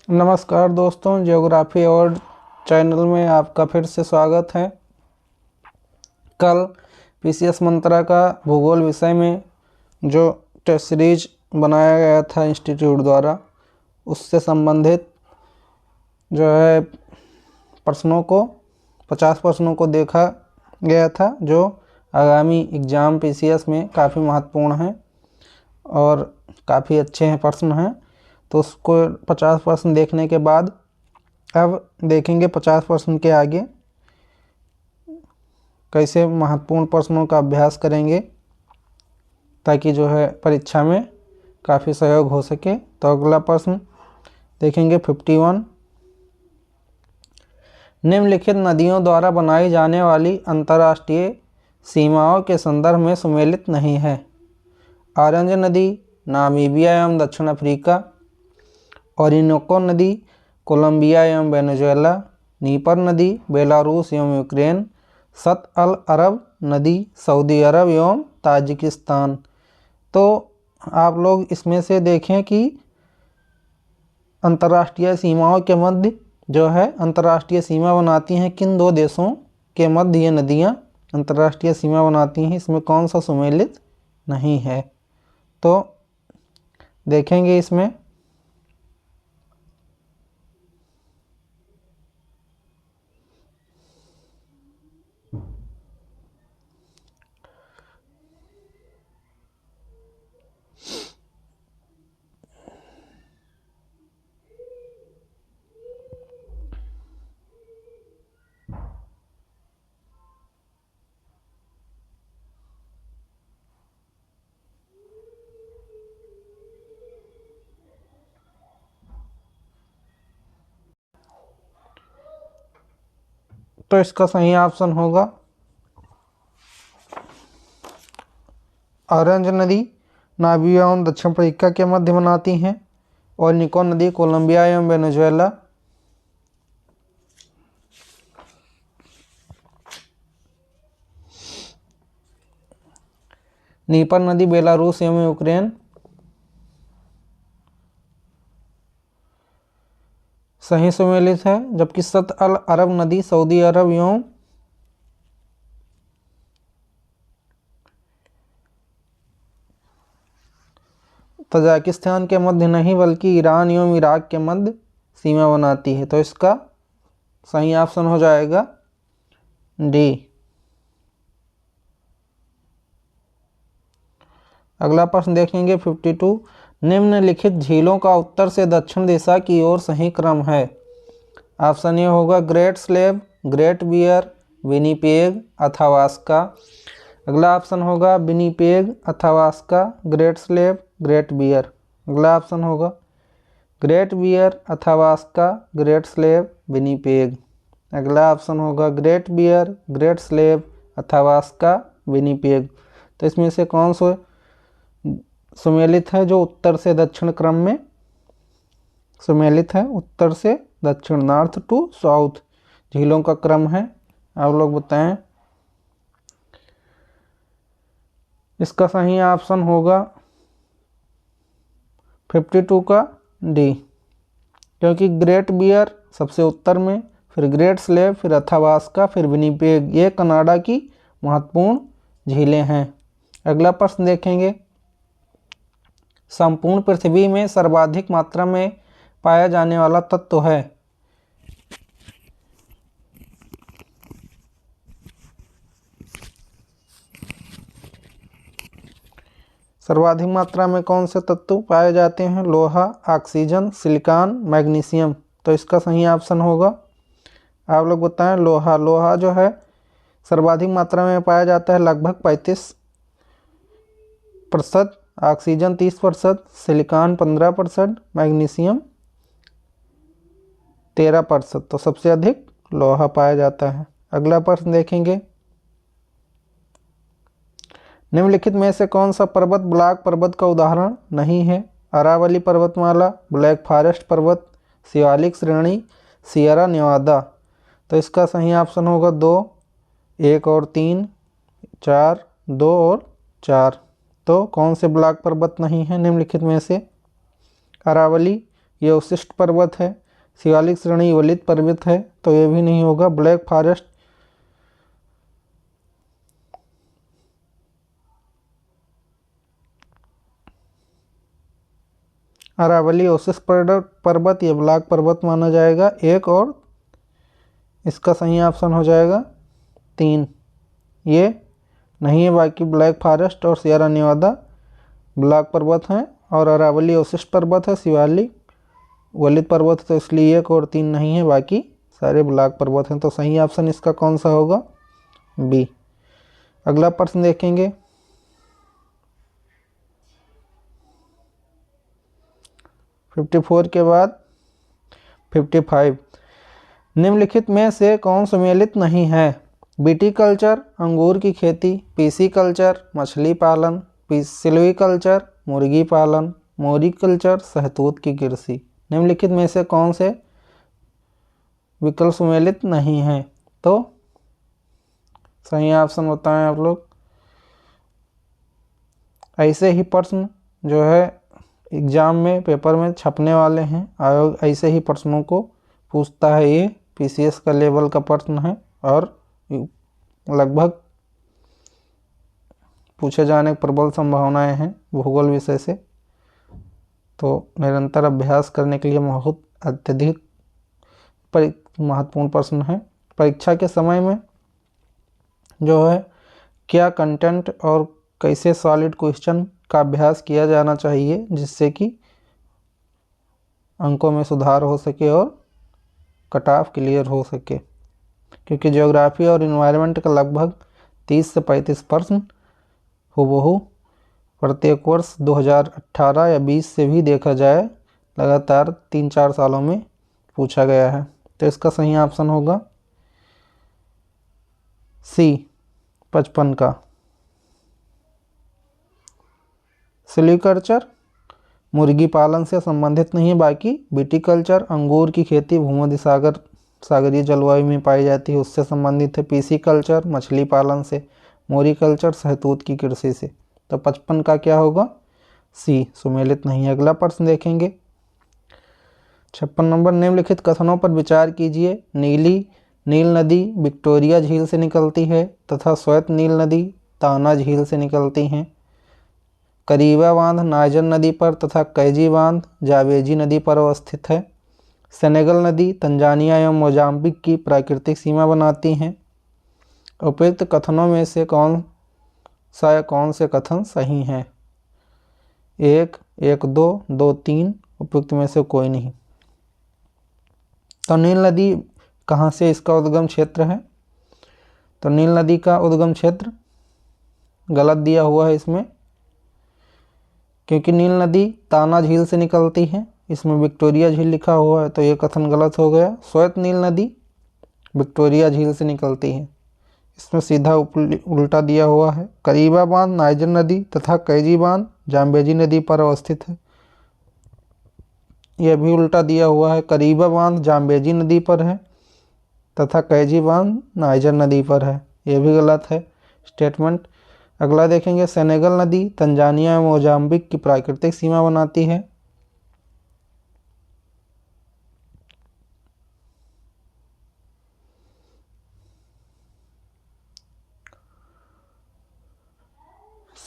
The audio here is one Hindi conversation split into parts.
नमस्कार दोस्तों, ज्योग्राफी और चैनल में आपका फिर से स्वागत है। कल पीसीएस मंत्रा का भूगोल विषय में जो टेस्ट सीरीज बनाया गया था इंस्टीट्यूट द्वारा, उससे संबंधित जो है प्रश्नों को 50 प्रश्नों को देखा गया था, जो आगामी एग्ज़ाम पीसीएस में काफ़ी महत्वपूर्ण हैं और काफ़ी अच्छे हैं प्रश्न हैं। तो उसको 50 प्रश्न देखने के बाद अब देखेंगे 50 प्रश्न के आगे कैसे महत्वपूर्ण प्रश्नों का अभ्यास करेंगे, ताकि जो है परीक्षा में काफ़ी सहयोग हो सके। तो अगला प्रश्न देखेंगे 51। निम्नलिखित नदियों द्वारा बनाई जाने वाली अंतर्राष्ट्रीय सीमाओं के संदर्भ में सुमेलित नहीं है। ऑरेंज नदी नामीबिया एवं दक्षिण अफ्रीका, ओरिनोको नदी कोलंबिया एवं वेनेजुएला, नीपर नदी बेलारूस एवं यूक्रेन, सत अल अरब नदी सऊदी अरब एवं ताजिकिस्तान। तो आप लोग इसमें से देखें कि अंतर्राष्ट्रीय सीमाओं के मध्य जो है अंतर्राष्ट्रीय सीमा बनाती हैं किन दो देशों के मध्य ये नदियाँ अंतर्राष्ट्रीय सीमा बनाती हैं, इसमें कौन सा सुमेलित नहीं है। तो देखेंगे इसमें तो इसका सही ऑप्शन होगा ऑरेंज नदी नामीबिया एवं दक्षिण अफ्रीका के मध्य बनाती हैं, और निको नदी कोलंबिया एवं वेनेजुएला, नीपर नदी बेलारूस एवं यूक्रेन, सही सुमेलित है। जबकि सत अल अरब नदी सऊदी अरब एवं तजाकिस्तान के मध्य नहीं बल्कि ईरान एवं इराक के मध्य सीमा बनाती है। तो इसका सही ऑप्शन हो जाएगा डी। अगला प्रश्न देखेंगे 52। निम्नलिखित झीलों का उत्तर से दक्षिण दिशा की ओर सही क्रम है। ऑप्शन ए होगा Great Slave, Great Bear, Winnipeg, Athabasca. अगला ऑप्शन होगा Winnipeg, Athabasca, Great Slave, Great Bear. अगला ऑप्शन होगा Great Bear, Athabasca, Great Slave, Winnipeg. अगला ऑप्शन होगा Great Bear, Great Slave, Athabasca, Winnipeg. तो इसमें से कौन सा सुमेलित है जो उत्तर से दक्षिण क्रम में सुमेलित है? उत्तर से दक्षिण, नॉर्थ टू साउथ झीलों का क्रम है। आप लोग बताएं। इसका सही ऑप्शन होगा 52 का डी, क्योंकि ग्रेट बियर सबसे उत्तर में, फिर ग्रेट स्लेव, फिर अथावास्का, फिर विनीपेग, ये कनाडा की महत्वपूर्ण झीलें हैं। अगला प्रश्न देखेंगे। संपूर्ण पृथ्वी में सर्वाधिक मात्रा में पाया जाने वाला तत्व है। सर्वाधिक मात्रा में कौन से तत्व पाए जाते हैं? लोहा, ऑक्सीजन, सिलिकॉन, मैग्नीशियम। तो इसका सही ऑप्शन होगा, आप लोग बताएं, लोहा। लोहा जो है सर्वाधिक मात्रा में पाया जाता है, लगभग 35%, ऑक्सीजन 30%, सिलिकॉन 15%, मैग्नीशियम 13%। तो सबसे अधिक लोहा पाया जाता है। अगला प्रश्न देखेंगे। निम्नलिखित में से कौन सा पर्वत ब्लैक पर्वत का उदाहरण नहीं है? अरावली पर्वतमाला, ब्लैक फॉरेस्ट पर्वत, शिवालिक श्रेणी, सियरा नेवादा। तो इसका सही ऑप्शन होगा 2, 1 और 3, 4, 2 और 4। तो कौन से ब्लैक पर्वत नहीं है निम्नलिखित में से? अरावली, ये उशिष्ट पर्वत है। शिवालिक श्रेणी वलित पर्वत है, तो ये भी नहीं होगा। ब्लैक फॉरेस्ट अरावली उशिष्ट पर्वत, ये ब्लैक पर्वत माना जाएगा। एक और इसका सही ऑप्शन हो जाएगा 3, ये नहीं है। बाकी ब्लैक फॉरेस्ट और सियरा नेवादा ब्लैक पर्वत हैं, और अरावली उशिष्ट पर्वत है, शिवालिक वलित पर्वत है, तो इसलिए 1 और 3 नहीं है, बाकी सारे ब्लैक पर्वत हैं। तो सही ऑप्शन इसका कौन सा होगा? बी। अगला प्रश्न देखेंगे। 54 के बाद 55, निम्नलिखित में से कौन सम्मिलित नहीं है? विटीकल्चर अंगूर की खेती, पीसीकल्चर मछली पालन, सिल्वीकल्चर मुर्गी पालन, मोरिकल्चर शहतूत की कृषि। निम्नलिखित में से कौन से विकल्प सम्मिलित नहीं है? तो सही ऑप्शन बताएं आप लोग। ऐसे ही प्रश्न जो है एग्जाम में पेपर में छपने वाले हैं। आयोग ऐसे ही प्रश्नों को पूछता है। ये पीसीएस का लेवल का प्रश्न है और लगभग पूछे जाने की प्रबल संभावनाएं हैं भूगोल विषय से। तो निरंतर अभ्यास करने के लिए बहुत अत्यधिक महत्वपूर्ण प्रश्न है। परीक्षा के समय में जो है क्या कंटेंट और कैसे सॉलिड क्वेश्चन का अभ्यास किया जाना चाहिए, जिससे कि अंकों में सुधार हो सके और कट ऑफ क्लियर हो सके। क्योंकि ज्योग्राफी और इन्वायरमेंट का लगभग 30 से 35 प्रश्न हूबहू प्रत्येक वर्ष 2018 या 20 से भी देखा जाए लगातार 3-4 सालों में पूछा गया है। तो इसका सही ऑप्शन होगा सी 55 का। सिल्वीकल्चर मुर्गी पालन से संबंधित नहीं है, बाकी विटीकल्चर अंगूर की खेती भूमध्य सागरीय जलवायु में पाई जाती है, उससे संबंधित है। पीसीकल्चर मछली पालन से, मोरिकल्चर शहतूत की कृषि से। तो 55 का क्या होगा? सी सुमेलित नहीं है। अगला प्रश्न देखेंगे 56 नंबर। निम्नलिखित कथनों पर विचार कीजिए। नील नदी विक्टोरिया झील से निकलती है तथा श्वेत नील नदी ताना झील से निकलती हैं। करीबा बांध नाइजर नदी पर तथा कैजी बांध जावेजी नदी पर अवस्थित है। सेनेगल नदी तंजानिया एवं मोजाम्बिक की प्राकृतिक सीमा बनाती हैं। उपयुक्त कथनों में से कौन से कथन सही हैं? 1, 1, 2, 2, 3 उपयुक्त में से कोई नहीं। तो नील नदी कहाँ से इसका उद्गम क्षेत्र है? तो नील नदी का उद्गम क्षेत्र गलत दिया हुआ है इसमें, क्योंकि नील नदी ताना झील से निकलती है, इसमें विक्टोरिया झील लिखा हुआ है, तो ये कथन गलत हो गया। श्वेत नील नदी विक्टोरिया झील से निकलती है, इसमें सीधा उल्टा दिया हुआ है। करीबा बांध नाइजर नदी तथा कैजी बांध जाम्बेजी नदी पर अवस्थित है, यह भी उल्टा दिया हुआ है। करीबा बांध जाम्बेजी नदी पर है तथा कैजी बांध नाइजर नदी पर है, यह भी गलत है स्टेटमेंट। अगला देखेंगे। सेनेगल नदी तंजानिया एवं मोजाम्बिक की प्राकृतिक सीमा बनाती है।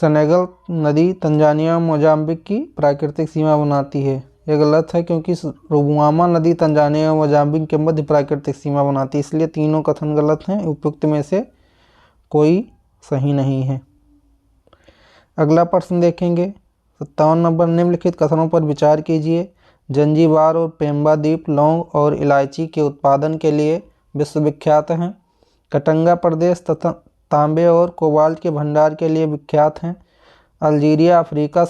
सेनेगल नदी तंजानिया एवं मोजाम्बिक की प्राकृतिक सीमा बनाती है, यह गलत है, क्योंकि रुवामा नदी तंजानिया एवं मोजाम्बिक के मध्य प्राकृतिक सीमा बनाती है, इसलिए तीनों कथन गलत हैं। उपयुक्त में से कोई सही नहीं है। अगला प्रश्न देखेंगे 57 नंबर। निम्नलिखित कथनों पर विचार कीजिए। जंजीबार और पेम्बा द्वीप लौंग और इलायची के उत्पादन के लिए विश्वविख्यात हैं। कटंगा प्रदेश तथा तांबे और कोबाल्ट के भंडार के लिए विख्यात हैं। अल्जीरिया अफ्रीका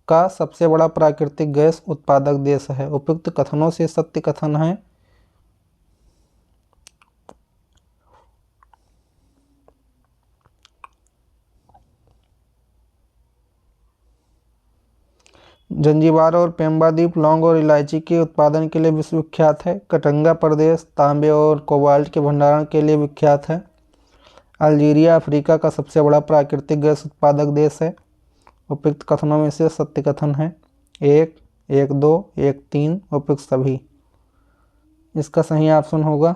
का सबसे बड़ा प्राकृतिक गैस उत्पादक देश है। उपयुक्त कथनों से सत्य कथन है। जंजीबार और पेम्बा द्वीप लौंग और इलायची के उत्पादन के लिए विश्वविख्यात है। कटंगा प्रदेश तांबे और कोबाल्ट के भंडारण के लिए विख्यात है। अल्जीरिया अफ्रीका का सबसे बड़ा प्राकृतिक गैस उत्पादक देश है। उपयुक्त कथनों में से सत्य कथन है। 1, 1 2 1 3 उपयुक्त सभी। इसका सही ऑप्शन होगा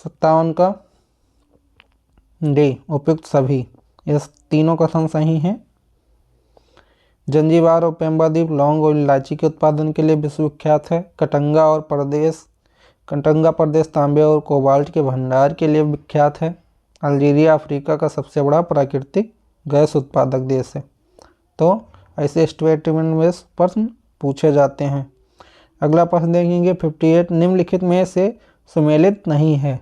57 का डी उपयुक्त सभी। ये तीनों कथन सही हैं। जंजीबार और पेम्बा द्वीप लौंग और इलायची के उत्पादन के लिए विश्वविख्यात है। कटंगा प्रदेश तांबे और कोबाल्ट के भंडार के लिए विख्यात है। अल्जीरिया अफ्रीका का सबसे बड़ा प्राकृतिक गैस उत्पादक देश है। तो ऐसे स्टेटमेंट में प्रश्न पूछे जाते हैं। अगला प्रश्न देखेंगे 58 निम्नलिखित में से सुमेलित नहीं है।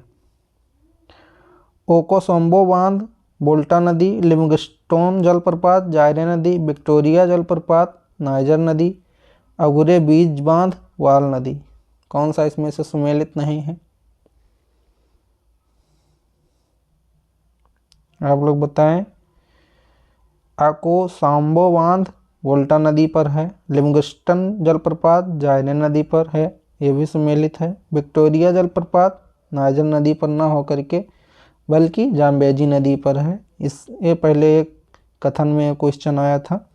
ओकोसोम्बो बांध, वोल्टा नदी, लिविंगस्टोन जलप्रपात, जायरे नदी, विक्टोरिया जलप्रपात, नाइजर नदी, अगुरे बीज बांध, वाल नदी। कौन सा इसमें से सुमेलित नहीं है? आप लोग बताएं। ओकोसोम्बो बांध वोल्टा नदी पर है। लिविंगस्टन जलप्रपात जायरे नदी पर है, ये भी सुमेलित है। विक्टोरिया जलप्रपात नाइजर नदी पर ना होकर के बल्कि जाम्बेजी नदी पर है। ये पहले एक कथन में क्वेश्चन आया था,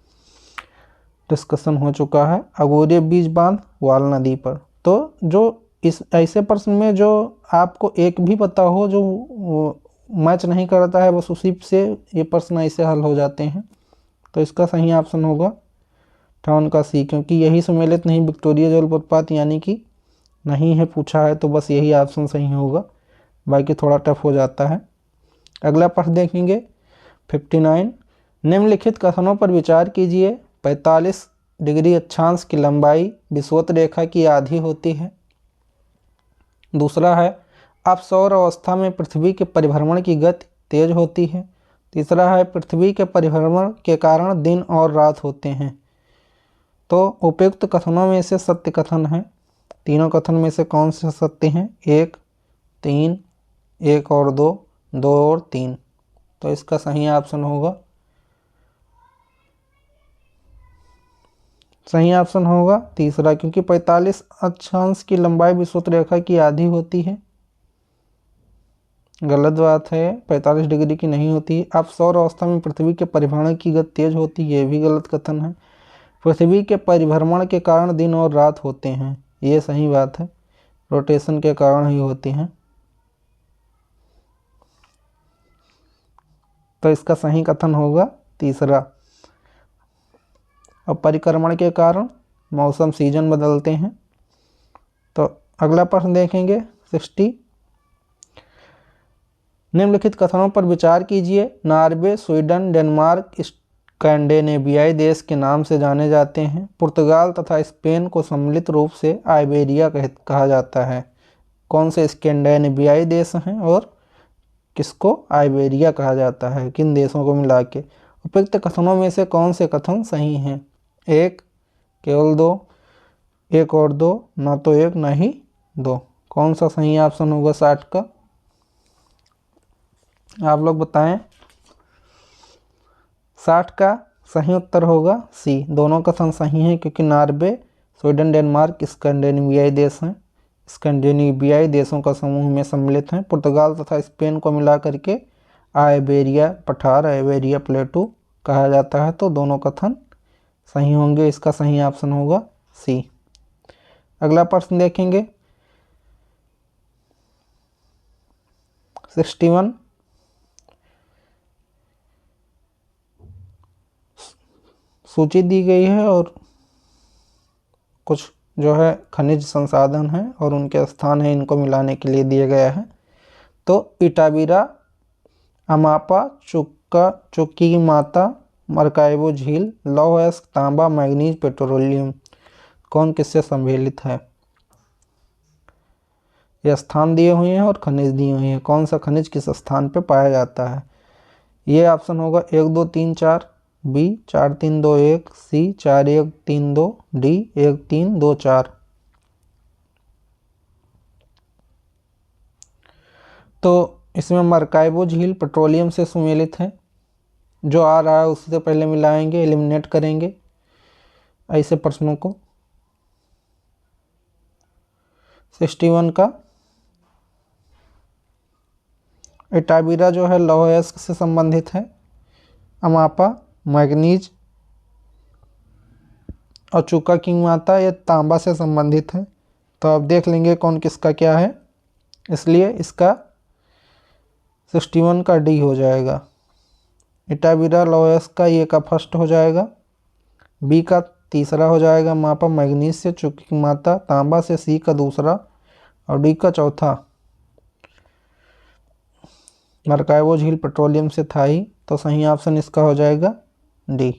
डिस्कशन हो चुका है। अगोरे बीज बांध वाल नदी पर। तो जो इस ऐसे प्रश्न में जो आपको एक भी पता हो जो मैच नहीं करता है, बस उसी से ये प्रश्न ऐसे हल हो जाते हैं। तो इसका सही ऑप्शन होगा 58 का सी, क्योंकि यही सुमेलित नहीं विक्टोरिया जलप्रपात यानी कि नहीं है पूछा है, तो बस यही ऑप्शन सही होगा, बाकी थोड़ा टफ हो जाता है। अगला प्रश्न देखेंगे 59 निम्नलिखित कथनों पर विचार कीजिए। 45 डिग्री अक्षांश की लंबाई विषुवत रेखा की आधी होती है। दूसरा है अब सौर अवस्था में पृथ्वी के परिभ्रमण की गति तेज होती है। तीसरा है पृथ्वी के परिभ्रमण के कारण दिन और रात होते हैं। तो उपयुक्त कथनों में से सत्य कथन है। तीनों कथन में से कौन से सत्य हैं? 1 3 1 और 2 2 और 3। तो इसका सही ऑप्शन होगा तीसरा, क्योंकि 45 अक्षांश की लंबाई विषुवत रेखा की आधी होती है। गलत बात है, 45 डिग्री की नहीं होती। अब सौर अवस्था में पृथ्वी के परिभ्रमण की गति तेज होती है, ये भी गलत कथन है। पृथ्वी के परिभ्रमण के कारण दिन और रात होते हैं, ये सही बात है, रोटेशन के कारण ही होती हैं। तो इसका सही कथन होगा तीसरा। और परिक्रमण के कारण मौसम सीजन बदलते हैं। तो अगला प्रश्न देखेंगे 60 निम्नलिखित कथनों पर विचार कीजिए। नॉर्वे, स्वीडन, डेनमार्क स्कैंडिनेवियाई देश के नाम से जाने जाते हैं। पुर्तगाल तथा स्पेन को सम्मिलित रूप से आइबेरिया कहा जाता है। कौन से स्कैंडिनेवियाई देश हैं और किसको आइबेरिया कहा जाता है, किन देशों को मिला के? उपयुक्त कथनों में से कौन से कथन सही हैं? 1 केवल 2 1 और 2, ना तो 1 ना ही 2। कौन सा सही ऑप्शन होगा 60 का? आप लोग बताएं। 60 का सही उत्तर होगा सी, दोनों कथन सही हैं, क्योंकि नॉर्वे, स्वीडन, डेनमार्क स्कैंडिनेवियाई देश हैं, स्कैंडिनेवियाई देशों का समूह में सम्मिलित हैं। पुर्तगाल तथा स्पेन को मिला करके आइबेरिया पठार, आइबेरिया प्लेटू कहा जाता है। तो दोनों कथन सही होंगे, इसका सही ऑप्शन होगा सी। अगला प्रश्न देखेंगे 61 सूची दी गई है और कुछ जो है खनिज संसाधन है और उनके स्थान है, इनको मिलाने के लिए दिया गया है। तो इटाबीरा, अमापा, चुक्कीमाता, मरकाइबो झील, लौह अयस्क, तांबा, मैग्नीज, पेट्रोलियम, कौन किससे सम्मिलित है? ये स्थान दिए हुए हैं और खनिज दिए हुए हैं, कौन सा खनिज किस स्थान पे पाया जाता है? ये ऑप्शन होगा 1 2 3 4, बी 4 3 2 1, सी 4 1 3 2, डी 1 3 2 4। तो इसमें मरकाइबो झील पेट्रोलियम से सुमेलित है। जो आ रहा है उससे पहले मिलाएंगे, एलिमिनेट करेंगे ऐसे प्रश्नों को। 61 का इटाबीरा जो है लौह अयस्क से संबंधित है। अमापा, मैग्नीज और चूका की मात्रा ये तांबा से संबंधित है। तो अब देख लेंगे कौन किसका क्या है, इसलिए इसका 61 का डी हो जाएगा। इटाबिरा लोएस का ये का फर्स्ट हो जाएगा, बी का तीसरा हो जाएगा मापा मैग्नीज से चूके की मात्रा, तांबा से सी का दूसरा और डी का चौथा। मरकाइवो झील पेट्रोलियम से था ही, तो सही ऑप्शन इसका हो जाएगा डी।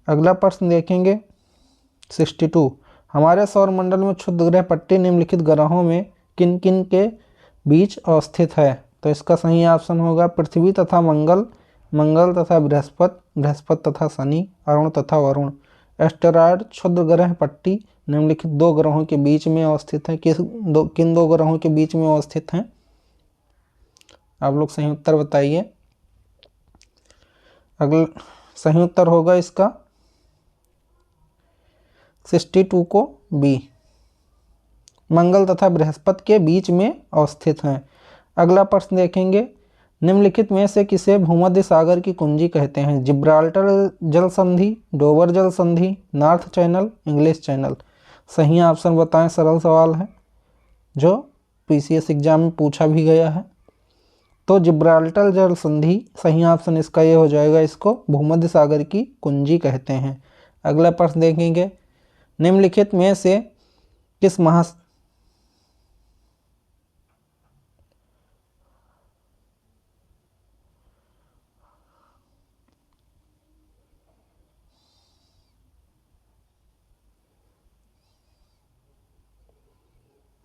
अगला प्रश्न देखेंगे 62। हमारे सौरमंडल में क्षुद्र ग्रह पट्टी निम्नलिखित ग्रहों में किन किन के बीच अवस्थित है? तो इसका सही ऑप्शन होगा पृथ्वी तथा मंगल, मंगल तथा बृहस्पति, बृहस्पति तथा शनि, अरुण तथा वरुण। एस्टेरॉयड क्षुद्र ग्रह पट्टी निम्नलिखित दो ग्रहों के बीच में अवस्थित है। किन दो ग्रहों के बीच में अवस्थित हैं? आप लोग सही उत्तर बताइए। अगला सही उत्तर होगा इसका 62 को बी, मंगल तथा बृहस्पति के बीच में अवस्थित हैं। अगला प्रश्न देखेंगे, निम्नलिखित में से किसे भूमध्य सागर की कुंजी कहते हैं? जिब्राल्टर जल संधि, डोवर जल संधि, नॉर्थ चैनल, इंग्लिश चैनल। सही ऑप्शन बताएं, सरल सवाल है जो पीसीएस एग्जाम में पूछा भी गया है। तो जिब्राल्टर जल संधि सही ऑप्शन इसका ये हो जाएगा, इसको भूमध्य सागर की कुंजी कहते हैं। अगला प्रश्न देखेंगे, निम्नलिखित में से किस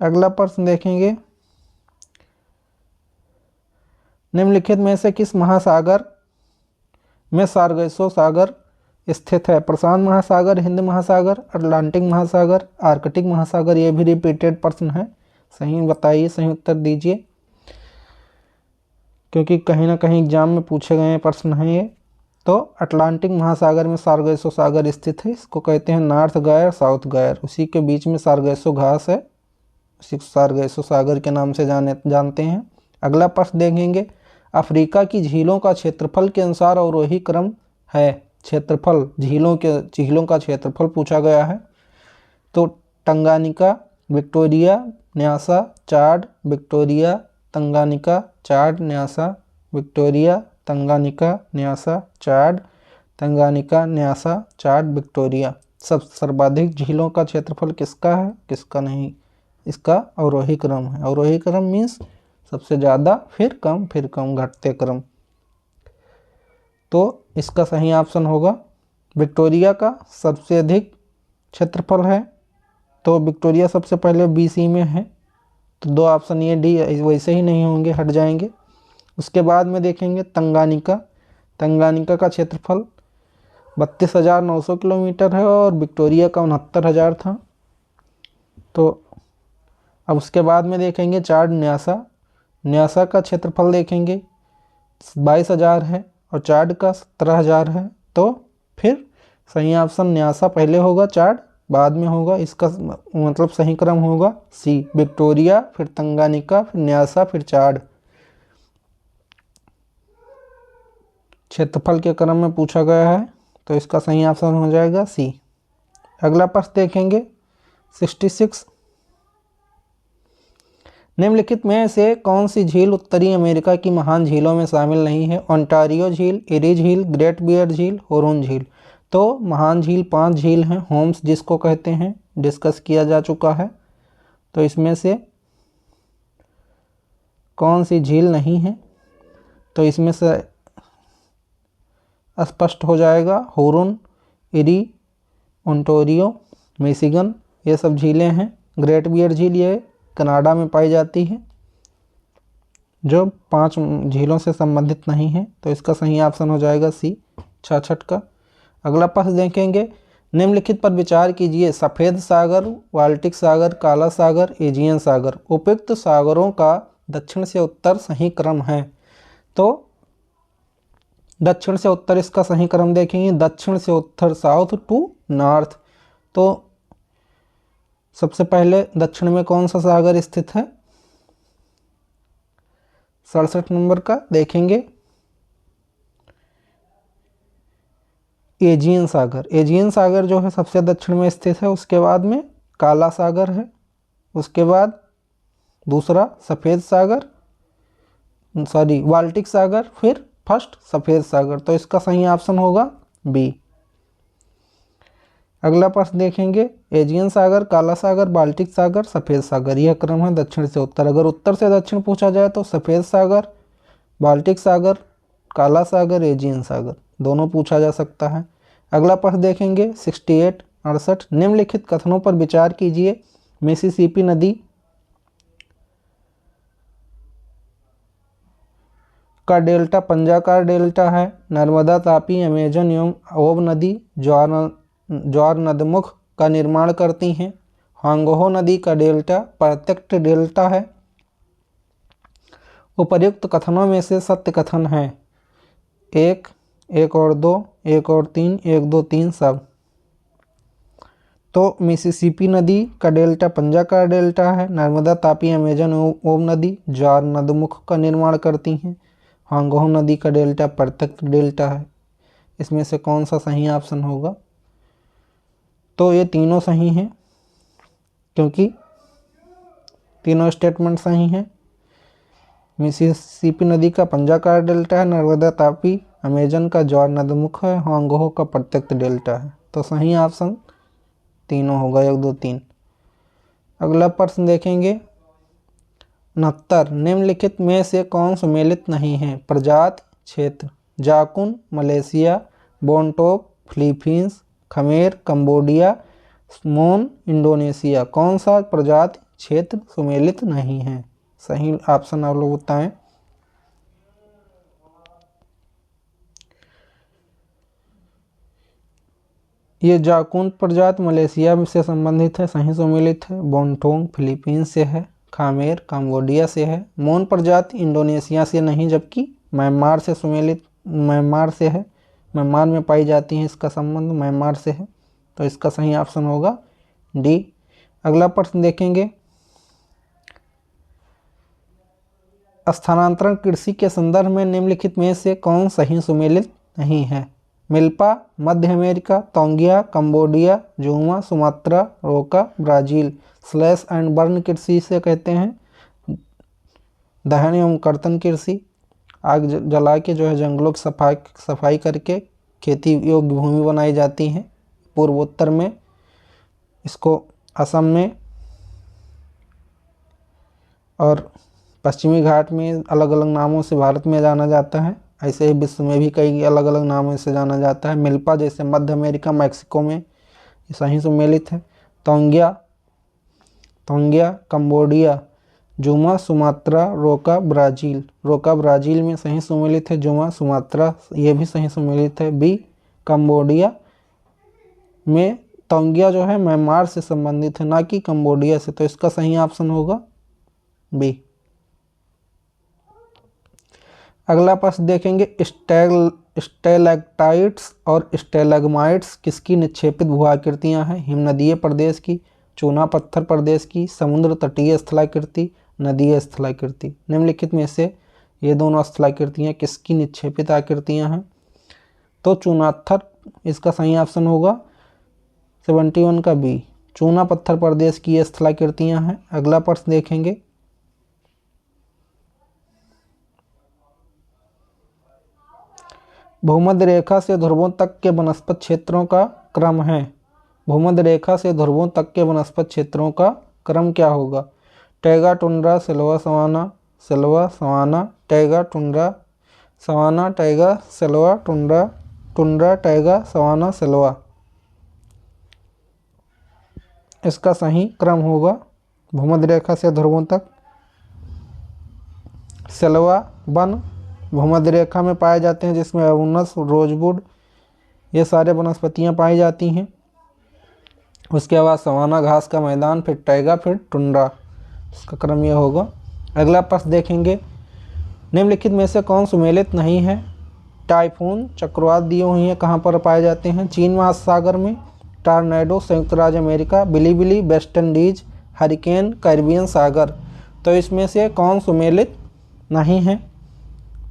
अगला प्रश्न देखेंगे, निम्नलिखित में से किस महासागर में सार्गेसो सागर स्थित है? प्रशांत महासागर, हिंद महासागर, अटलांटिक महासागर, आर्कटिक महासागर। ये भी रिपीटेड प्रश्न है, सही बताइए, सही उत्तर दीजिए, क्योंकि कहीं ना कहीं एग्जाम में पूछे गए प्रश्न हैं ये। तो अटलांटिक महासागर में सार्गेसो सागर स्थित है, इसको कहते हैं नॉर्थ गायर, साउथ गायर। उसी के बीच में सार्गेसो घास है, उसी सार्गेसो सागर के नाम से जानते हैं। अगला प्रश्न देखेंगे, अफ्रीका की झीलों का क्षेत्रफल के अनुसार अवरोही क्रम है। क्षेत्रफल, झीलों का क्षेत्रफल पूछा गया है। तो टंगानिका, विक्टोरिया, न्यासा, चाड, विक्टोरिया, तंगानिका, चाड, न्यासा, विक्टोरिया, तंगानिका, न्यासा, चाड, तंगानिका, न्यासा, चाड, विक्टोरिया। सब सर्वाधिक झीलों का क्षेत्रफल किसका है, किसका नहीं? इसका अवरोही क्रम है। अवरोही क्रम मीन्स सबसे ज़्यादा, फिर कम, घटते क्रम। तो इसका सही ऑप्शन होगा विक्टोरिया का सबसे अधिक क्षेत्रफल है। तो विक्टोरिया सबसे पहले BC में है, तो दो ऑप्शन ये डी वैसे ही नहीं होंगे, हट जाएंगे। उसके बाद में देखेंगे तंगानिका, तंगानिका का क्षेत्रफल 32,900 किलोमीटर है और विक्टोरिया का 69,000 था। तो अब उसके बाद में देखेंगे चाड, न्यासा, न्यासा का क्षेत्रफल देखेंगे 22,000 है और चाड का 17,000 है। तो फिर सही ऑप्शन न्यासा पहले होगा, चाड बाद में होगा। इसका मतलब सही क्रम होगा सी, विक्टोरिया, फिर तंगानिका, फिर न्यासा, फिर चाड। क्षेत्रफल के क्रम में पूछा गया है, तो इसका सही ऑप्शन हो जाएगा सी। अगला प्रश्न देखेंगे 66। निम्नलिखित में से कौन सी झील उत्तरी अमेरिका की महान झीलों में शामिल नहीं है? ओंटारियो झील, एरी झील, ग्रेट बियर झील, हुरोन झील। तो महान झील 5 झील हैं, होम्स जिसको कहते हैं, डिस्कस किया जा चुका है। तो इसमें से कौन सी झील नहीं है? तो इसमें से स्पष्ट हो जाएगा हुरोन, एरी, ओंटारियो, मिशिगन, ये सब झीलें हैं। ग्रेट बियर झील ये कनाडा में पाई जाती है, जो 5 झीलों से संबंधित नहीं है। तो इसका सही ऑप्शन हो जाएगा सी, 66 का। अगला प्रश्न देखेंगे, निम्नलिखित पर विचार कीजिए, सफ़ेद सागर, बाल्टिक सागर, काला सागर, एजियन सागर। उपयुक्त सागरों का दक्षिण से उत्तर सही क्रम है। तो दक्षिण से उत्तर इसका सही क्रम देखेंगे, दक्षिण से उत्तर, साउथ टू नॉर्थ। तो सबसे पहले दक्षिण में कौन सा सागर स्थित है? 67 नंबर का देखेंगे, एजियन सागर। एजियन सागर जो है सबसे दक्षिण में स्थित है, उसके बाद में काला सागर है, उसके बाद दूसरा सफ़ेद सागर, सॉरी बाल्टिक सागर, फिर फर्स्ट सफ़ेद सागर। तो इसका सही ऑप्शन होगा बी। अगला प्रश्न देखेंगे, एजियन सागर, काला सागर, बाल्टिक सागर, सफ़ेद सागर, यह क्रम है दक्षिण से उत्तर। अगर उत्तर से दक्षिण पूछा जाए तो सफ़ेद सागर, बाल्टिक सागर, काला सागर, एजियन सागर दोनों पूछा जा सकता है। अगला प्रश्न देखेंगे 68 निम्नलिखित कथनों पर विचार कीजिए। मिसिसिपी नदी का डेल्टा पंजाकार डेल्टा है। नर्मदा, तापी, अमेजन एवं ओब नदी ज्वार नदमुख का निर्माण करती हैं। हांगहो नदी का डेल्टा प्रत्यक्ष डेल्टा है। उपर्युक्त कथनों में से सत्य कथन है। 1, 1 और 2, 1 और 3, 1, 2, 3 सब। तो मिसिसिपी नदी का डेल्टा पंजाकार डेल्टा है। नर्मदा, तापी, अमेजन ओब नदी ज्वार नदमुख का निर्माण करती हैं। हांगहो नदी का डेल्टा प्रत्यक्ष डेल्टा है। इसमें से कौन सा सही ऑप्शन होगा? तो ये तीनों सही हैं, क्योंकि तीनों स्टेटमेंट सही हैं। मिसिसिपी नदी का पंजाकार डेल्टा है, नर्मदा, तापी, अमेजन का ज्वार नदमुख है, हांगहो का प्रत्यक्ष डेल्टा है। तो सही ऑप्शन तीनों होगा, 1, 2, 3। अगला प्रश्न देखेंगे 69 निम्नलिखित में से कौन सुमेलित नहीं है? प्रजाति क्षेत्र, जाकुन मलेशिया, बोनटोक फिलीपींस, खमेर कंबोडिया, मोन इंडोनेशिया। कौन सा प्रजाति क्षेत्र सुमेलित नहीं है? सही ऑप्शन आप लोग बताएं। ये जाकुन प्रजाति मलेशिया से संबंधित है, सही सुमेलित है। बोनटोंग फिलीपींस से है, खामेर कंबोडिया से है। मोन प्रजाति इंडोनेशिया से नहीं, जबकि म्यांमार से सुमेलित, म्यांमार से है, म्यांमार में पाई जाती है, इसका संबंध म्यांमार से है। तो इसका सही ऑप्शन होगा डी। अगला प्रश्न देखेंगे, स्थानांतरण कृषि के संदर्भ में निम्नलिखित में से कौन सही सुमेलित नहीं है? मिल्पा मध्य अमेरिका, तोंगिया कंबोडिया, जूमा सुमात्रा, रोका ब्राज़ील। स्लैश एंड बर्न कृषि से कहते हैं दहन एवं कर्तन कृषि। आग जला के जो है जंगलों की सफाई करके खेती योग्य भूमि बनाई जाती है। पूर्वोत्तर में इसको असम में और पश्चिमी घाट में अलग अलग नामों से भारत में जाना जाता है। ऐसे ही विश्व में भी कई अलग अलग नामों से जाना जाता है। मिल्पा जैसे मध्य अमेरिका मैक्सिको में ये सही सुमेलित है। तोंगिया कंबोडिया, जूमा सुमात्रा, रोका ब्राज़ील। रोका ब्राज़ील में सही सुमेलित है। जूमा सुमात्रा ये भी सही सुमेलित है। बी कंबोडिया में तोंगिया जो है म्यांमार से संबंधित है, ना कि कंबोडिया से। तो इसका सही ऑप्शन होगा बी। अगला प्रश्न देखेंगे, स्टैलेक्टाइट्स और स्टैलेग्माइट्स किसकी निक्षेपित भू आकृतियाँ हैं? हिमनदीय प्रदेश की, चूना पत्थर प्रदेश की, समुद्र तटीय स्थलाकृति, नदीय स्थलाकृति। निम्नलिखित में से ये दोनों स्थलाकृतियाँ किसकी निक्षेपित आकृतियाँ हैं? तो चूनात्थर इसका सही ऑप्शन होगा 71 का बी। चूना पत्थर प्रदेश की ये स्थलाकृतियाँ हैं। अगला प्रश्न देखेंगे, भूमध्य रेखा से ध्रुवों तक के वनस्पत क्षेत्रों का क्रम है। भूमध्य रेखा से ध्रुवों तक के वनस्पत क्षेत्रों का क्रम क्या होगा? Taiga, tundra, selva, savanna, selva, savanna, taiga, tundra, savanna, taiga, selva, tundra, tundra, taiga, savanna, selva. इसका सही क्रम होगा भूमध्य रेखा से ध्रुवों तक सेल्वा वन भूमध्य रेखा में पाए जाते हैं, जिसमें अरुणस, रोजवुड ये सारे वनस्पतियाँ पाई जाती हैं। उसके बाद सवाना घास का मैदान, फिर टैगा, फिर टुंड्रा। इसका क्रम यह होगा। अगला प्रश्न देखेंगे, निम्नलिखित में से कौन सुमेलित नहीं है? टाइफून चक्रवात दिए हुए हैं, कहाँ पर पाए जाते हैं? चीन महासागर में। टॉर्नेडो संयुक्त राज्य अमेरिका, बिलीबिली वेस्ट इंडीज, हरिकेन कैरिबियन सागर। तो इसमें से कौन सुमेलित नहीं है?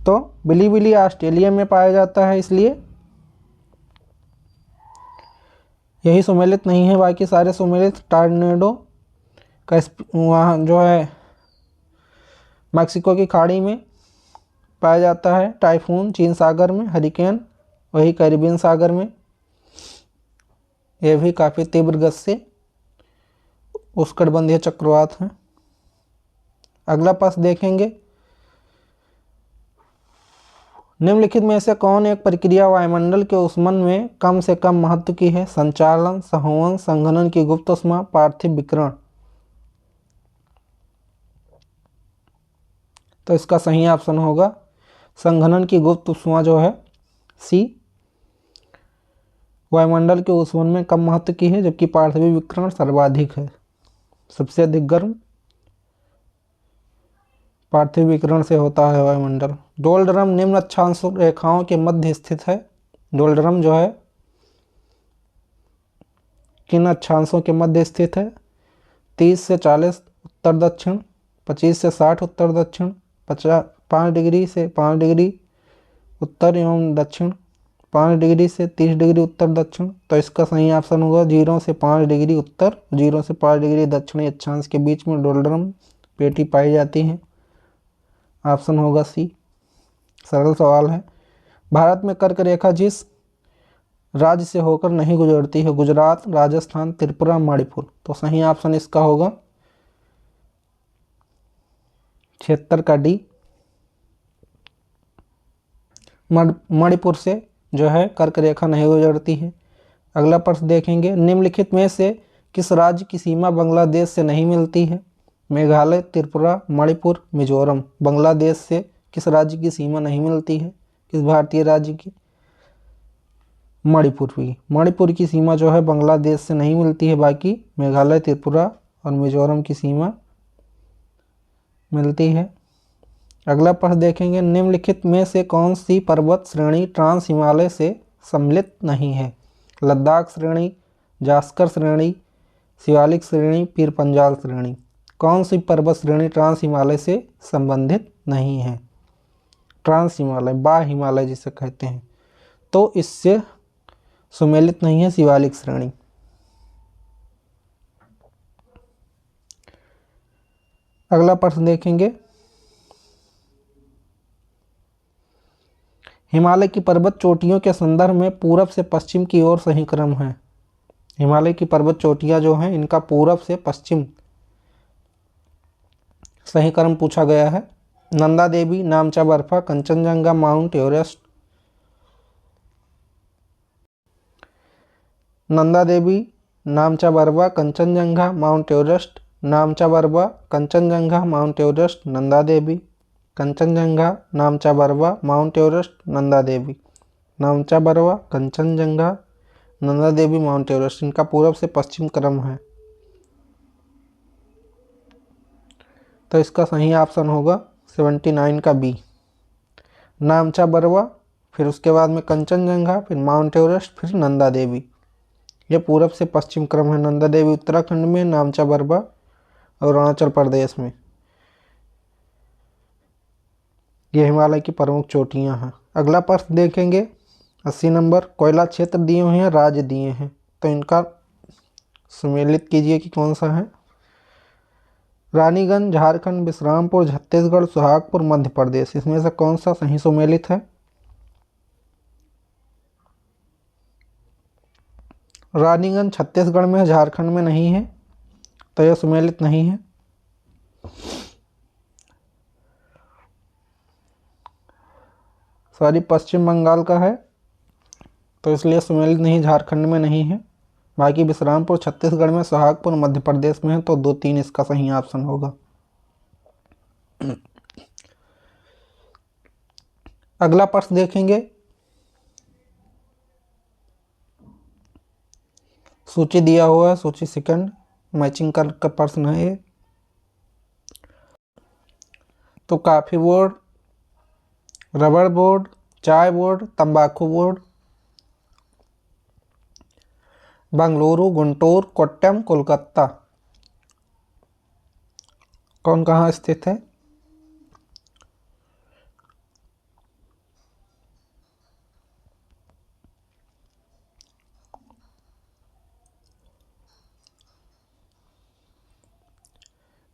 तो बिलीबिली ऑस्ट्रेलिया में पाया जाता है, इसलिए यही सुमेलित नहीं है, बाकी सारे सुमेलित। टॉर्नेडो का वहाँ जो है मैक्सिको की खाड़ी में पाया जाता है। टाइफून चीन सागर में। हरिकेन वही कैरिबियन सागर में। ये भी काफ़ी तीव्र गति से उष्णकटिबंधीय चक्रवात हैं। अगला प्रश्न देखेंगे, निम्नलिखित में से कौन एक प्रक्रिया वायुमंडल के ऊष्मन में कम से कम महत्व की है? संचालन, संवहन, संघनन की गुप्त ऊष्मा, पार्थिव विकिरण। तो इसका सही ऑप्शन होगा संघनन की गुप्त ऊष्मा जो है सी, वायुमंडल के ऊष्मन में कम महत्व की है, जबकि पार्थिव विकिरण सर्वाधिक है। सबसे अधिक गर्म पार्थिव विकिरण से होता है वायुमंडल। डोलड्रम निम्न अक्षांश रेखाओं के मध्य स्थित है। डोलड्रम जो है किन अक्षांशों के मध्य स्थित है? 30 से 40 उत्तर दक्षिण, 25 से 60 उत्तर दक्षिण, 5 डिग्री से 5 डिग्री उत्तर एवं दक्षिण, 5 डिग्री से 30 डिग्री उत्तर दक्षिण। तो इसका सही ऑप्शन होगा 0 से 5 डिग्री उत्तर, 0 से 5 डिग्री दक्षिणी अक्षांश के बीच में डोलड्रम पेटी पाई जाती है। ऑप्शन होगा सी। सरल सवाल है। भारत में कर्क रेखा जिस राज्य से होकर नहीं गुजरती है? गुजरात, राजस्थान, त्रिपुरा, मणिपुर। तो सही ऑप्शन इसका होगा क्षेत्र का डी, मणिपुर से जो है कर्क रेखा नहीं गुजरती है। अगला प्रश्न देखेंगे, निम्नलिखित में से किस राज्य की सीमा बांग्लादेश से नहीं मिलती है? मेघालय, त्रिपुरा, मणिपुर, मिजोरम। बांग्लादेश से किस राज्य की सीमा नहीं मिलती है? किस भारतीय राज्य की? मणिपुर की। मणिपुर की सीमा जो है बांग्लादेश से नहीं मिलती है, बाकी मेघालय, त्रिपुरा और मिजोरम की सीमा मिलती है। अगला प्रश्न देखेंगे, निम्नलिखित में से कौन सी पर्वत श्रेणी ट्रांस हिमालय से सम्मिलित नहीं है? लद्दाख श्रेणी, जास्कर श्रेणी, शिवालिक श्रेणी, पीर पंजाल श्रेणी। कौन सी पर्वत श्रेणी ट्रांस हिमालय से संबंधित नहीं है? ट्रांस हिमालय, बा हिमालय जिसे कहते हैं, तो इससे सुमेलित नहीं है शिवालिक श्रेणी। अगला प्रश्न देखेंगे, हिमालय की पर्वत चोटियों के संदर्भ में पूरब से पश्चिम की ओर सही क्रम है। हिमालय की पर्वत चोटियां जो हैं इनका पूरब से पश्चिम सही क्रम पूछा गया है। Nanda Devi, नामचा बर्फा, Kanchenjunga, mount Everest. Nanda Devi, नामचा बर्फा, Kanchenjunga, mount Everest. नामचा बर्फा, Kanchenjunga, mount Everest, Nanda Devi. Kanchenjunga, नामचा बर्फा, mount Everest, Nanda Devi. नामचा बर्फा, Kanchenjunga, Nanda Devi, mount Everest. इनका पूरब से पश्चिम क्रम है। तो इसका सही ऑप्शन होगा 79 का बी। नामचा बर्फा, फिर उसके बाद में कंचनजंगा, फिर माउंट एवरेस्ट, फिर नंदा देवी। यह पूरब से पश्चिम क्रम है। नंदा देवी उत्तराखंड में, नामचा बर्फा और अरुणाचल प्रदेश में। ये हिमालय की प्रमुख चोटियां हैं। अगला प्रश्न देखेंगे 80 नंबर, कोयला क्षेत्र दिए हुए हैं, राज्य दिए हैं, तो इनका सुमेलित कीजिए कि कौन सा है। रानीगंज झारखंड, विश्रामपुर छत्तीसगढ़, सुहागपुर मध्य प्रदेश। इसमें से कौन सा सही सुमेलित है? रानीगंज छत्तीसगढ़ में, झारखंड में नहीं है, तो यह सुमेलित नहीं है। सॉरी, पश्चिम बंगाल का है, तो इसलिए सुमेलित नहीं, झारखंड में नहीं है। बाकी विश्रामपुर छत्तीसगढ़ में, सुहागपुर मध्य प्रदेश में है, तो 2-3 इसका सही ऑप्शन होगा। अगला प्रश्न देखेंगे, सूची दिया हुआ है, सूची सेकंड मैचिंग का प्रश्न है ये। तो कॉफी बोर्ड, रबर बोर्ड, चाय बोर्ड, तंबाकू बोर्ड। बंगलुरु, गुंटूर, कोट्टयम, कोलकाता, कौन कहाँ स्थित है?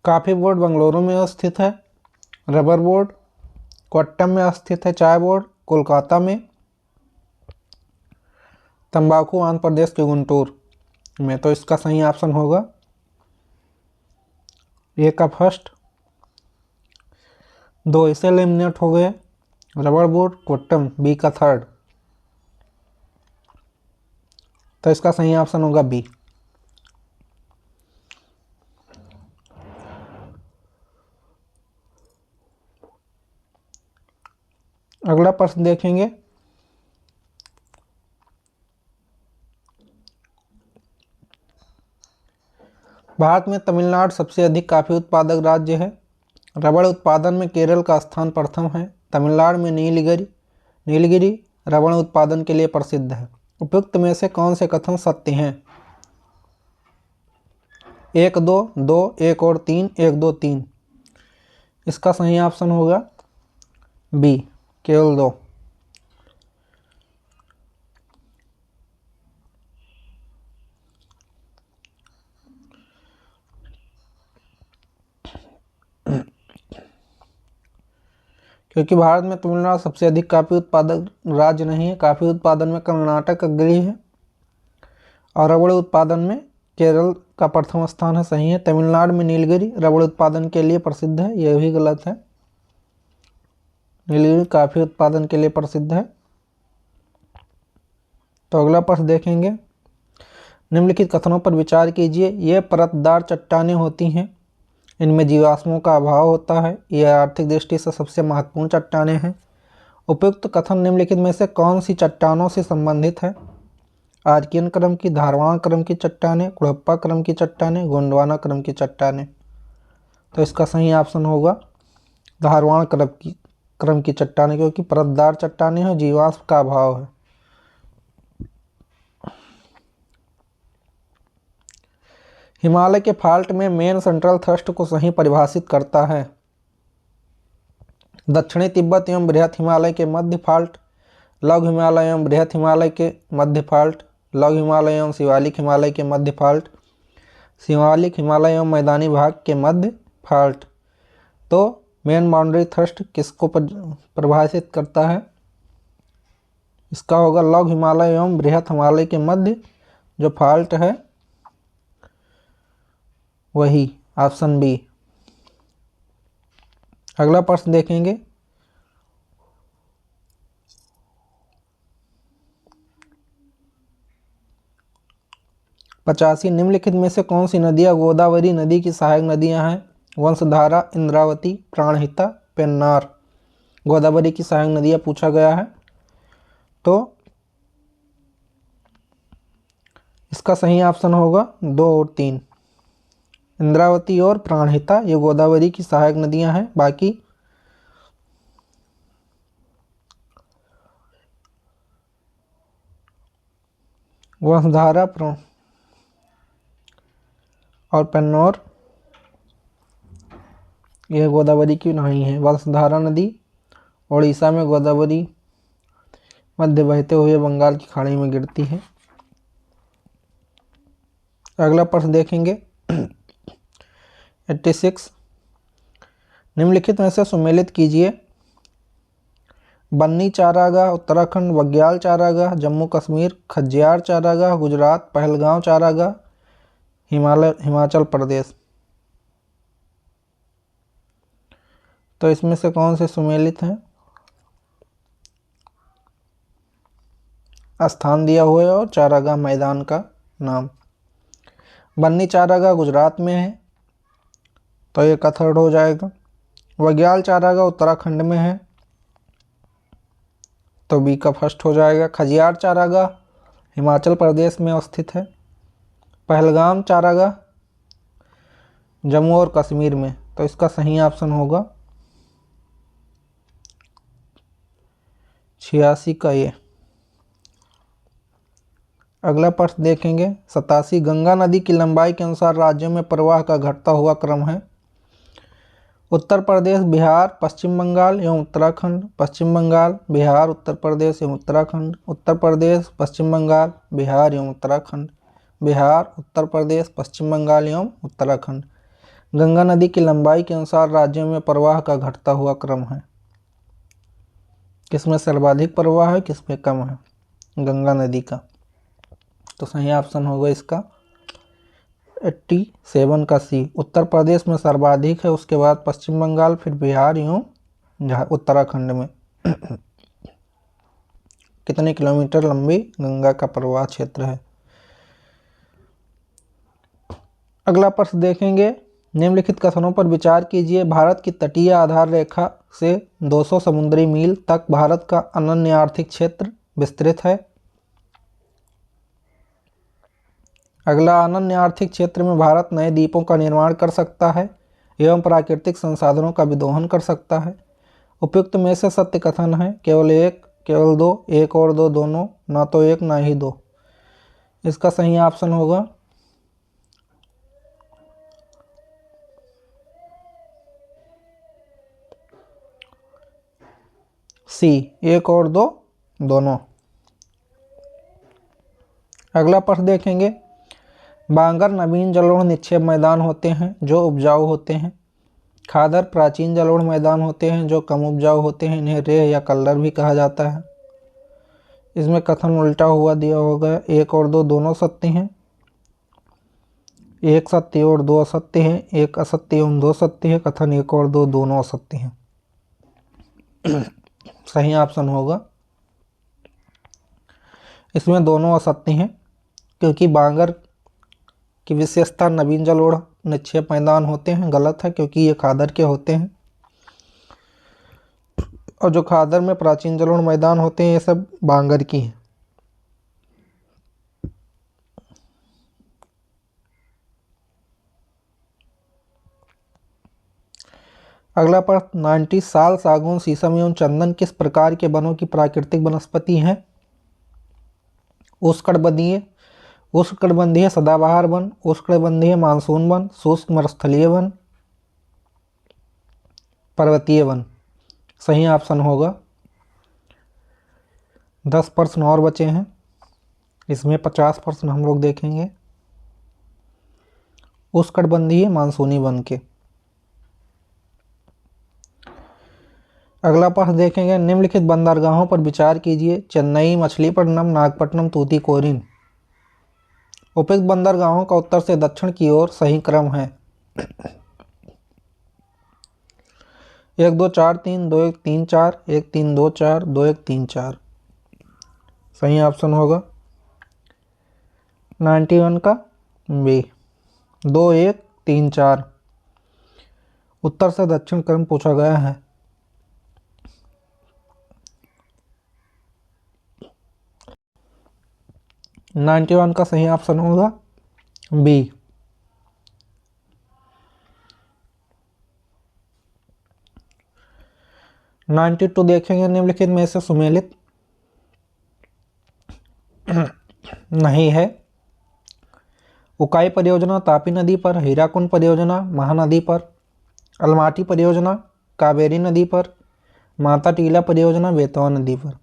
कॉफ़ी बोर्ड बेंगलुरु में स्थित है। रबर बोर्ड कोट्टम में स्थित है। चाय बोर्ड कोलकाता में। तंबाकू आंध्र प्रदेश के गुंटूर में। तो इसका सही ऑप्शन होगा ए का फर्स्ट। 2 इसे एलिमिनेट हो गए। रबर बोर्ड कोट्टम बी का थर्ड। तो इसका सही ऑप्शन होगा बी। अगला प्रश्न देखेंगे। भारत में तमिलनाडु सबसे अधिक कॉफी उत्पादक राज्य है। रबड़ उत्पादन में केरल का स्थान प्रथम है। तमिलनाडु में नीलगिरी रबड़ उत्पादन के लिए प्रसिद्ध है। उपयुक्त में से कौन से कथन सत्य हैं? 1 2 2 1 और 3 1 2 3। इसका सही ऑप्शन होगा बी केवल 2। क्योंकि भारत में तमिलनाडु सबसे अधिक कॉफी उत्पादक राज्य नहीं है। कॉफी उत्पादन में कर्नाटक अग्रणी है और रबड़ उत्पादन में केरल का प्रथम स्थान है। सही है। तमिलनाडु में नीलगिरी रबड़ उत्पादन के लिए प्रसिद्ध है। यह भी गलत है। नीलगिरी कॉफी उत्पादन के लिए प्रसिद्ध है। तो अगला प्रश्न देखेंगे। निम्नलिखित कथनों पर विचार कीजिए। ये परतदार चट्टानें होती हैं। इनमें जीवाश्मों का अभाव होता है। यह आर्थिक दृष्टि से सबसे महत्वपूर्ण चट्टानें हैं। उपयुक्त कथन निम्नलिखित में से कौन सी चट्टानों से संबंधित है? आर्कियन क्रम की, धारवाण क्रम की चट्टानें, कुड़प्पा क्रम की चट्टानें, गोंडवाना क्रम की चट्टानें। तो इसका सही ऑप्शन होगा धारवाण क्रम की चट्टानें, क्योंकि परतदार चट्टानें हैं, जीवाश्म का अभाव है। हिमालय के फाल्ट में मेन सेंट्रल थ्रस्ट को सही परिभाषित करता है। दक्षिणी तिब्बत एवं बृहत हिमालय के मध्य फाल्ट, लघु हिमालय एवं बृहत हिमालय के मध्य फाल्ट, लघु हिमालय एवं शिवालिक हिमालय के मध्य फाल्ट, शिवालिक हिमालय एवं मैदानी भाग के मध्य फाल्ट। तो मेन बाउंड्री थ्रस्ट किसको परिभाषित करता है? इसका होगा लघु हिमालय एवं बृहत हिमालय के मध्य जो फाल्ट है वही, ऑप्शन बी। अगला प्रश्न देखेंगे। पचासी निम्नलिखित में से कौन सी नदियां गोदावरी नदी की सहायक नदियां हैं? वंशधारा, इंद्रावती, प्राणहिता, पेन्नार। गोदावरी की सहायक नदियां पूछा गया है। तो इसका सही ऑप्शन होगा 2 और 3। इंद्रावती और प्राणहिता ये गोदावरी की सहायक नदियां हैं। बाकी वंशधारा और पेन्नौर यह गोदावरी की नहीं है। वंशधारा नदी उड़ीसा में गोदावरी मध्य बहते हुए बंगाल की खाड़ी में गिरती है। अगला प्रश्न देखेंगे। 86 निम्नलिखित में से सुमेलित कीजिए। बन्नी चारागाह उत्तराखंड, बग्याल चारागाह जम्मू कश्मीर, खज्जियार चारागाह गुजरात, पहलगांव चारागाह हिमाचल प्रदेश। तो इसमें से कौन से सुमेलित हैं? स्थान दिया हुआ है और चारागाह मैदान का नाम। बन्नी चारागाह गुजरात में है, तो ये का थर्ड हो जाएगा। बग्याल चारागाह उत्तराखंड में है, तो बी का फर्स्ट हो जाएगा। खजियार चारागाह हिमाचल प्रदेश में स्थित है। पहलगाम चारागाह जम्मू और कश्मीर में। तो इसका सही ऑप्शन होगा 86 का ये। अगला प्रश्न देखेंगे। 87 गंगा नदी की लंबाई के अनुसार राज्यों में प्रवाह का घटता हुआ क्रम है। उत्तर प्रदेश, बिहार, पश्चिम बंगाल एवं उत्तराखंड। पश्चिम बंगाल, बिहार, उत्तर प्रदेश एवं उत्तराखंड। उत्तर प्रदेश, पश्चिम बंगाल, बिहार एवं उत्तराखंड। बिहार, उत्तर प्रदेश, पश्चिम बंगाल एवं उत्तराखंड। गंगा नदी की लंबाई के अनुसार राज्यों में प्रवाह का घटता हुआ क्रम है। किसमें सर्वाधिक प्रवाह है, किसमें कम है? गंगा नदी का। तो सही ऑप्शन होगा इसका 87 का सी। उत्तर प्रदेश में सर्वाधिक है, उसके बाद पश्चिम बंगाल, फिर बिहार, यूं उत्तराखंड में। कितने किलोमीटर लंबी गंगा का प्रवाह क्षेत्र है? अगला प्रश्न देखेंगे, निम्नलिखित कथनों पर विचार कीजिए। भारत की तटीय आधार रेखा से 200 समुद्री मील तक भारत का अनन्य आर्थिक क्षेत्र विस्तृत है। अगला, अनन्य आर्थिक क्षेत्र में भारत नए द्वीपों का निर्माण कर सकता है एवं प्राकृतिक संसाधनों का भी दोहन कर सकता है। उपयुक्त में से सत्य कथन है, केवल एक, केवल दो, एक और दो, दोनों, ना तो एक ना ही दो। इसका सही ऑप्शन होगा सी, एक और दो, दोनों। अगला प्रश्न देखेंगे, बांगर नवीन जलोढ़ निक्षेप मैदान होते हैं जो उपजाऊ होते हैं। खादर प्राचीन जलोढ़ मैदान होते हैं जो कम उपजाऊ होते हैं। इन्हें रेह या कल्लर भी कहा जाता है। इसमें कथन उल्टा हुआ दिया होगा, एक और दो दोनों सत्य हैं, एक सत्य और दो असत्य हैं, एक असत्य एवं दो सत्य है। कथन एक और दो दोनों असत्य हैं। सही ऑप्शन होगा इसमें दोनों असत्य हैं, क्योंकि बांगर की विशेषता नवीन जलोढ़ निक्षेप मैदान होते हैं। गलत है, क्योंकि ये खादर के होते हैं, और जो खादर में प्राचीन जलोढ़ मैदान होते हैं ये सब बांगर की हैं। अगला प्रश्न, 90 साल, सागौन, शीशम एवं चंदन किस प्रकार के वनों की प्राकृतिक वनस्पति हैं? उष्णकटिबंधीय, उष्णकटिबंधीय सदाबहार वन, उष्णकटिबंधीय मानसून वन, शुष्क मरुस्थलीय वन, पर्वतीय वन। सही ऑप्शन होगा 10 प्रश्न और बचे हैं, इसमें 50 प्रश्न हम लोग देखेंगे उष्णकटिबंधीय मानसूनी वन के। अगला प्रश्न देखेंगे, निम्नलिखित बंदरगाहों पर विचार कीजिए। चेन्नई, मछलीपट्टनम, नागपट्टनम, तूतीकोरिन। उपयुक्त बंदरगाहों का उत्तर से दक्षिण की ओर सही क्रम है। 1 2 4 3 2 1 3 4 1 3 2 4 2 1 3 4। सही ऑप्शन होगा 91 का बी, 2 1 3 4। उत्तर से दक्षिण क्रम पूछा गया है। नाइन्टी वन का सही ऑप्शन होगा बी। नाइन्टी टू देखेंगे, निम्नलिखित में से सुमेलित नहीं है। उकाई परियोजना तापी नदी पर, हीराकुंड परियोजना महानदी पर, अलमाटी परियोजना कावेरी नदी पर, माता टीला परियोजना बेतवा नदी पर।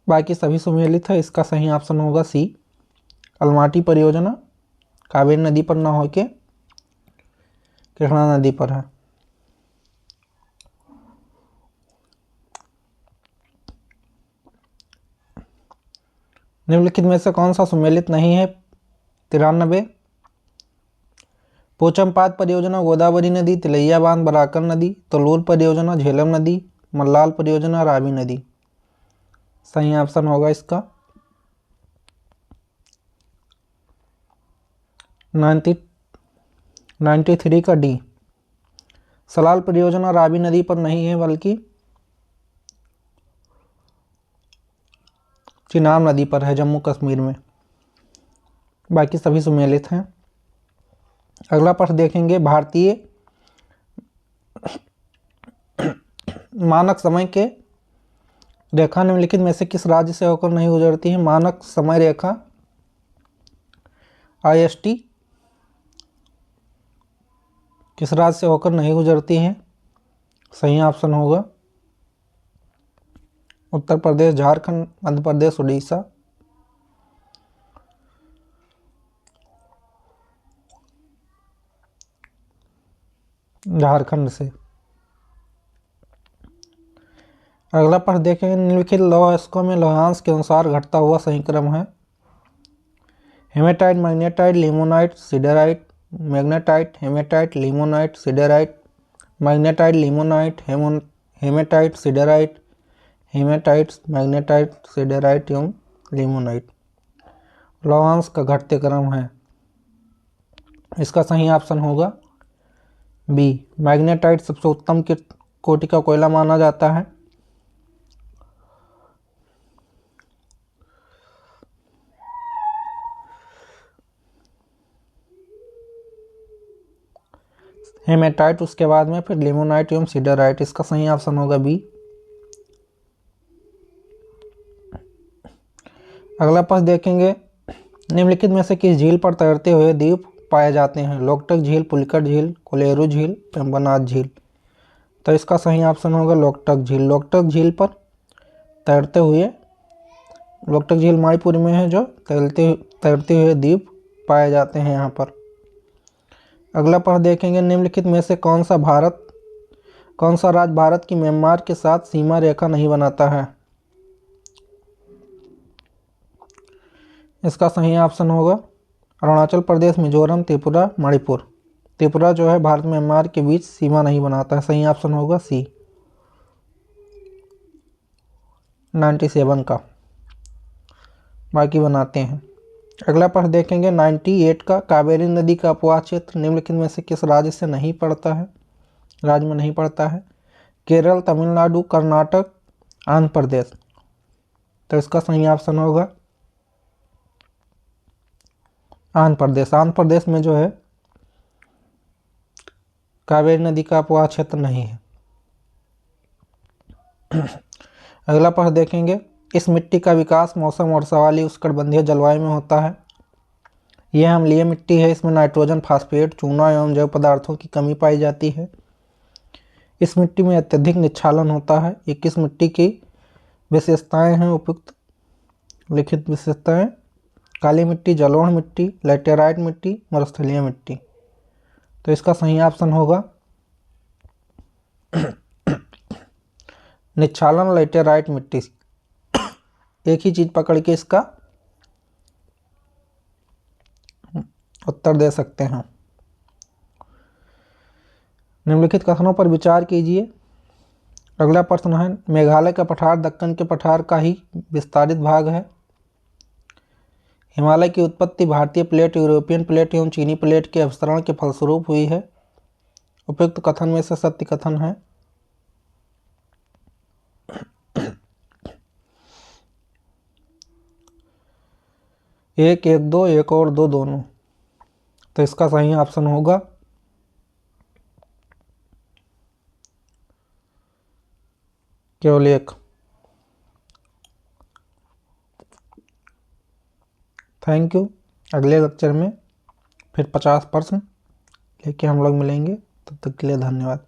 बाकी सभी सुमेलित है। इसका सही ऑप्शन होगा सी, अलमाटी परियोजना कावेरी नदी पर ना होके कृष्णा नदी पर है। निम्नलिखित में से कौन सा सुमेलित नहीं है? 93। पोचमपाद परियोजना गोदावरी नदी, तिलैया बांध बराकर नदी, तोलूर परियोजना झेलम नदी, मल्लाल परियोजना रावी नदी। सही ऑप्शन होगा इसका 93 का डी। सलाल परियोजना रावी नदी पर नहीं है, बल्कि चिनाब नदी पर है, जम्मू कश्मीर में। बाकी सभी सुमेलित हैं। अगला प्रश्न देखेंगे, भारतीय मानक समय के रेखा निम्नलिखित में से किस राज्य से होकर नहीं गुजरती है? मानक समय रेखा IST किस राज्य से होकर नहीं गुजरती है? सही ऑप्शन होगा उत्तर प्रदेश, झारखंड, मध्य प्रदेश, उड़ीसा। झारखंड से। अगला प्रश्न देखेंगे, निम्नलिखित लौह अयस्कों में लौहांश के अनुसार घटता हुआ सही क्रम है। Haematite, magnetite, limonite, siderite, magnetite, haematite, limonite, siderite, magnetite, limonite, haematite, siderite, haematite, magnetite, siderite एवं लिमोनाइट। लौहांश का घटते क्रम है। इसका सही ऑप्शन होगा बी। मैग्नेटाइट सबसे उत्तम कोटि का कोयला माना जाता है। हेमेटाइट, उसके बाद में फिर लिमोनाइट एवं सिडेराइट। इसका सही ऑप्शन होगा बी। अगला प्रश्न देखेंगे, निम्नलिखित में से किस झील पर तैरते हुए द्वीप पाए जाते हैं। लोकटक झील, पुलिकट झील, कोलेरू झील, पेम्बनाद झील। तो इसका सही ऑप्शन होगा लोकटक झील। लोकटक झील पर तैरते हुए, लोकटक झील मणिपुर में है, जो तैरते हुए द्वीप पाए जाते हैं यहाँ पर। अगला प्रश्न देखेंगे, निम्नलिखित में से कौन सा राज्य भारत की म्यांमार के साथ सीमा रेखा नहीं बनाता है। इसका सही ऑप्शन होगा अरुणाचल प्रदेश, मिजोरम, त्रिपुरा, मणिपुर। त्रिपुरा जो है भारत म्यांमार के बीच सीमा नहीं बनाता है। सही ऑप्शन होगा सी 97 का, बाकी बनाते हैं। अगला प्रश्न देखेंगे, 98 का, कावेरी नदी का अपवाह क्षेत्र निम्नलिखित में से किस राज्य में नहीं पड़ता है। केरल, तमिलनाडु, कर्नाटक, आंध्र प्रदेश। तो इसका सही ऑप्शन होगा आंध्र प्रदेश। आंध्र प्रदेश में जो है कावेरी नदी का अपवाह क्षेत्र नहीं है। अगला प्रश्न देखेंगे, इस मिट्टी का विकास मौसम वर्षा वाली उष्णकटिबंधीय जलवायु में होता है। यह अम्लीय मिट्टी है। इसमें नाइट्रोजन, फास्फेट, चूना एवं जैव पदार्थों की कमी पाई जाती है। इस मिट्टी में अत्यधिक निक्षालन होता है। 21 मिट्टी की विशेषताएं हैं उपयुक्त लिखित विशेषताएं। काली मिट्टी, जलोढ़ मिट्टी, लैटेराइट मिट्टी, मरुस्थलीय मिट्टी। तो इसका सही ऑप्शन होगा निक्षालन लैटेराइट मिट्टी। एक ही चीज पकड़ के इसका उत्तर दे सकते हैं। निम्नलिखित कथनों पर विचार कीजिए। अगला प्रश्न है, मेघालय का पठार दक्कन के पठार का ही विस्तारित भाग है। हिमालय की उत्पत्ति भारतीय प्लेट, यूरोपियन प्लेट एवं चीनी प्लेट के अपसरण के फलस्वरूप हुई है। उपयुक्त कथन में से सत्य कथन है। एक, एक, दो, एक और दो, दोनों। तो इसका सही ऑप्शन होगा केवल एक। Thank you. अगले लेक्चर में फिर 50 प्रश्न लेके हम लोग मिलेंगे। तब तक के लिए धन्यवाद।